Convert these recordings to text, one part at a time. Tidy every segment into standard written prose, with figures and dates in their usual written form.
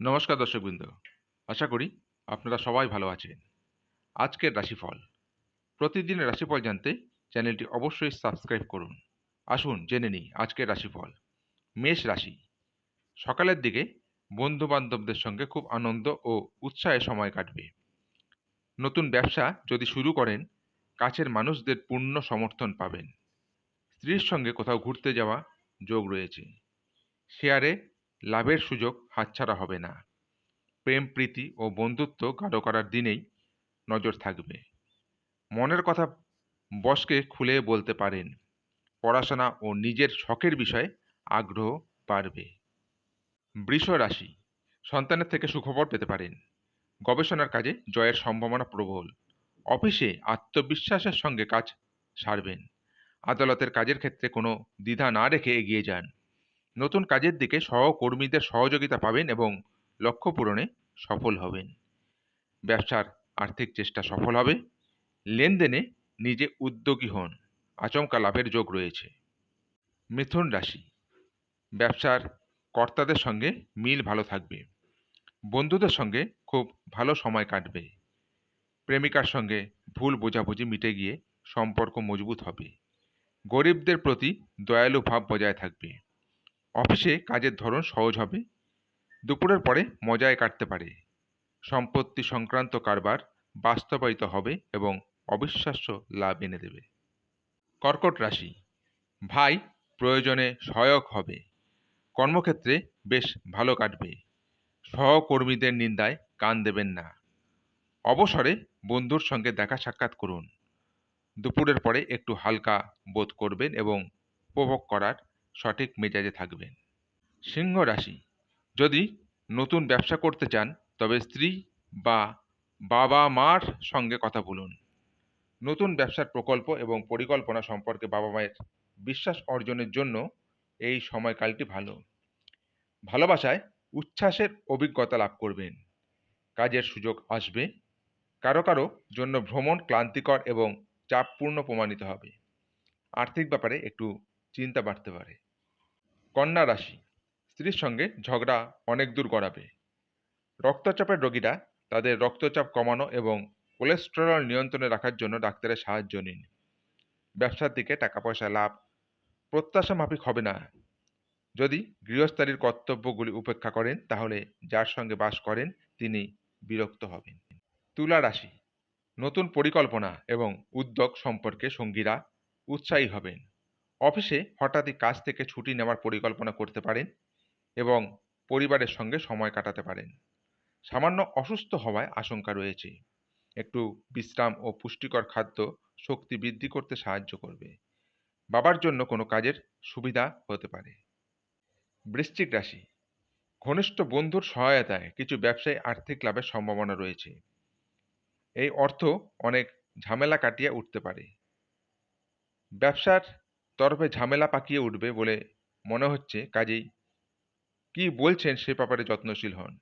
নমস্কার দর্শকবৃন্দ, আশা করি আপনারা সবাই ভালো আছেন। আজকের রাশিফল। প্রতিদিনের রাশিফল জানতে চ্যানেলটি অবশ্যই সাবস্ক্রাইব করুন। আসুন জেনে নিই আজকের রাশিফল। মেষ রাশি। সকালের দিকে বন্ধু বান্ধবদের সঙ্গে খুব আনন্দ ও উৎসাহে সময় কাটবে। নতুন ব্যবসা যদি শুরু করেন, কাছের মানুষদের পূর্ণ সমর্থন পাবেন। স্ত্রীর সঙ্গে কোথাও ঘুরতে যাওয়া যোগ রয়েছে। শেয়ারে লাভের সুযোগ হাতছাড়া হবে না। প্রেম প্রীতি ও বন্ধুত্ব গাঢ় করার দিনেই নজর থাকবে। মনের কথা বসকে খুলে বলতে পারেন। পড়াশোনা ও নিজের শখের বিষয়ে আগ্রহ বাড়বে। বৃষ রাশি। সন্তানের থেকে সুখবর পেতে পারেন। গবেষণার কাজে জয়ের সম্ভাবনা প্রবল। অফিসে আত্মবিশ্বাসের সঙ্গে কাজ সারবেন। আদালতের কাজের ক্ষেত্রে কোনো দ্বিধা না রেখে এগিয়ে যান। নতুন কাজের দিকে সহকর্মীদের সহযোগিতা পাবেন এবং লক্ষ্য পূরণে সফল হবেন। ব্যবসার আর্থিক চেষ্টা সফল হবে। লেনদেনে নিজে উদ্যোগী হন। আচমকা লাভের যোগ রয়েছে। মিথুন রাশি। ব্যবসার কর্তাদের সঙ্গে মিল ভালো থাকবে। বন্ধুদের সঙ্গে খুব ভালো সময় কাটবে। প্রেমিকার সঙ্গে ভুল বোঝাবুঝি মিটে গিয়ে সম্পর্ক মজবুত হবে। গরিবদের প্রতি দয়ালু ভাব বজায় থাকবে। অফিসে কাজের ধরন সহজ হবে। দুপুরের পরে মজায় কাটতে পারে। সম্পত্তি সংক্রান্ত কারবার বাস্তবায়িত হবে এবং অবিশ্বাস্য লাভ এনে দেবে। কর্কট রাশি। ভাই প্রয়োজনে সহায়ক হবে। কর্মক্ষেত্রে বেশ ভালো কাটবে। সহকর্মীদের নিন্দায় কান দেবেন না। অবসরে বন্ধুর সঙ্গে দেখা সাক্ষাৎ করুন। দুপুরের পরে একটু হালকা বোধ করবেন এবং উপভোগ করার সঠিক মেজাজে থাকবেন। সিংহ রাশি। যদি নতুন ব্যবসা করতে চান তবে স্ত্রী বা বাবা মার সঙ্গে কথা বলুন। নতুন ব্যবসার প্রকল্প এবং পরিকল্পনা সম্পর্কে বাবা মায়ের বিশ্বাস অর্জনের জন্য এই সময়কালটি ভালো। ভালোবাসায় উচ্ছ্বাসের অভিজ্ঞতা লাভ করবেন। কাজের সুযোগ আসবে। কারো কারো জন্য ভ্রমণ ক্লান্তিকর এবং চাপপূর্ণ প্রমাণিত হবে। আর্থিক ব্যাপারে একটু চিন্তা বাড়তে পারে। কন্যা রাশি। স্ত্রীর সঙ্গে ঝগড়া অনেক দূর গড়াবে। রক্তচাপের রোগীরা তাদের রক্তচাপ কমানো এবং কোলেস্টেরল নিয়ন্ত্রণে রাখার জন্য ডাক্তারের সাহায্য নিন। ব্যবসার দিকে টাকা পয়সা লাভ প্রত্যাশা মাফিক হবে না। যদি গৃহস্থালির কর্তব্যগুলি উপেক্ষা করেন তাহলে যার সঙ্গে বাস করেন তিনি বিরক্ত হবেন। তুলা রাশি। নতুন পরিকল্পনা এবং উদ্যোগ সম্পর্কে সঙ্গীরা উৎসাহী হবেন। অফিসে হঠাৎই কাজ থেকে ছুটি নেওয়ার পরিকল্পনা করতে পারেন এবং পরিবারের সঙ্গে সময় কাটাতে পারেন। সামান্য অসুস্থ হওয়ায় আশঙ্কা রয়েছে। একটু বিশ্রাম ও পুষ্টিকর খাদ্য শক্তি বৃদ্ধি করতে সাহায্য করবে। বাবার জন্য কোনো কাজের সুবিধা হতে পারে। বৃশ্চিক রাশি। ঘনিষ্ঠ বন্ধুর সহায়তায় কিছু ব্যবসায়ী আর্থিক লাভের সম্ভাবনা রয়েছে। এই অর্থ অনেক ঝামেলা কাটিয়ে উঠতে পারে। ব্যবসার তরফে ঝামেলা পাকিয়ে উঠবে বলে মনে হচ্ছে, কাজেই কি বলছেন সে ব্যাপারে যত্নশীল হন।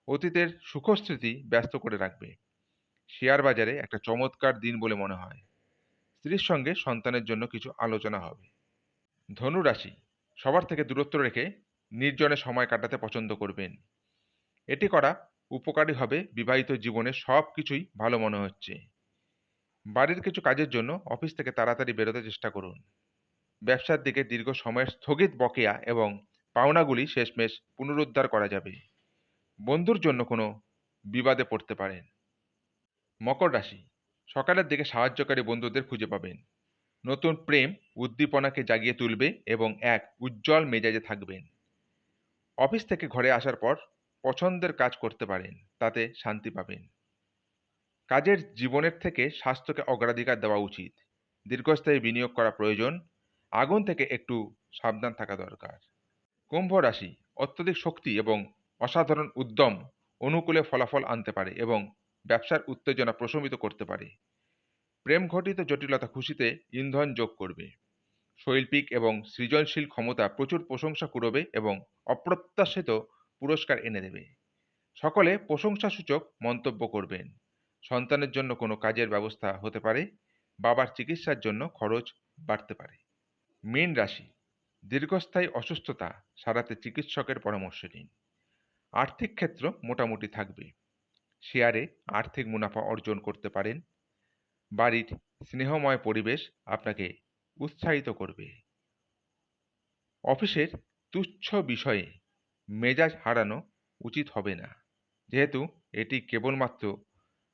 অতীতের সুখস্মৃতি ব্যস্ত করে রাখবে। শেয়ার বাজারে একটা চমৎকার দিন বলে মনে হয়। স্ত্রীর সঙ্গে সন্তানের জন্য কিছু আলোচনা হবে। ধনু রাশি। সবার থেকে দূরত্ব রেখে নির্জনে সময় কাটাতে পছন্দ করবেন। এটি করা উপকারী হবে। বিবাহিত জীবনে সব কিছুই ভালো মনে হচ্ছে। বাড়ির কিছু কাজের জন্য অফিস থেকে তাড়াতাড়ি বেরোতে চেষ্টা করুন। ব্যবসার দিকে দীর্ঘ সময়ের স্থগিত বকেয়া এবং পাওনাগুলি শেষমেশ পুনরুদ্ধার করা যাবে। বন্ধুর জন্য কোনো বিবাদে পড়তে পারেন। মকর রাশি। সকালের দিকে সাহায্যকারী বন্ধুদের খুঁজে পাবেন। নতুন প্রেম উদ্দীপনাকে জাগিয়ে তুলবে এবং এক উজ্জ্বল মেজাজে থাকবেন। অফিস থেকে ঘরে আসার পর পছন্দের কাজ করতে পারেন, তাতে শান্তি পাবেন। কাজের জীবনের থেকে স্বাস্থ্যকে অগ্রাধিকার দেওয়া উচিত। দীর্ঘস্থায়ী বিনিয়োগ করা প্রয়োজন। আগুন থেকে একটু সাবধান থাকা দরকার। কুম্ভ রাশি। অত্যধিক শক্তি এবং অসাধারণ উদ্যম অনুকূলে ফলাফল আনতে পারে এবং ব্যবসার উত্তেজনা প্রশমিত করতে পারে। প্রেম ঘটিত জটিলতা খুশিতে ইন্ধন যোগ করবে। শৈল্পিক এবং সৃজনশীল ক্ষমতা প্রচুর প্রশংসা কুড়বে এবং অপ্রত্যাশিত পুরস্কার এনে দেবে। সকলে প্রশংসাসূচক মন্তব্য করবেন। সন্তানের জন্য কোনো কাজের ব্যবস্থা হতে পারে। বাবার চিকিৎসার জন্য খরচ বাড়তে পারে। মীন রাশি। দীর্ঘস্থায়ী অসুস্থতা সারাতে চিকিৎসকের পরামর্শ নিন। আর্থিক ক্ষেত্র মোটামুটি থাকবে। শেয়ারে আর্থিক মুনাফা অর্জন করতে পারেন। বাড়ির স্নেহময় পরিবেশ আপনাকে উৎসাহিত করবে। অফিসের তুচ্ছ বিষয়ে মেজাজ হারানো উচিত হবে না, যেহেতু এটি কেবলমাত্র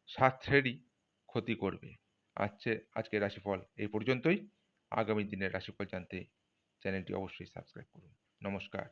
স্বাস্থ্যেরই ক্ষতি করবে। আজকের রাশিফল এই পর্যন্তই। আগামী দিনের রাশিফল জানতে চ্যানেলটি অবশ্যই সাবস্ক্রাইব করুন। নমস্কার।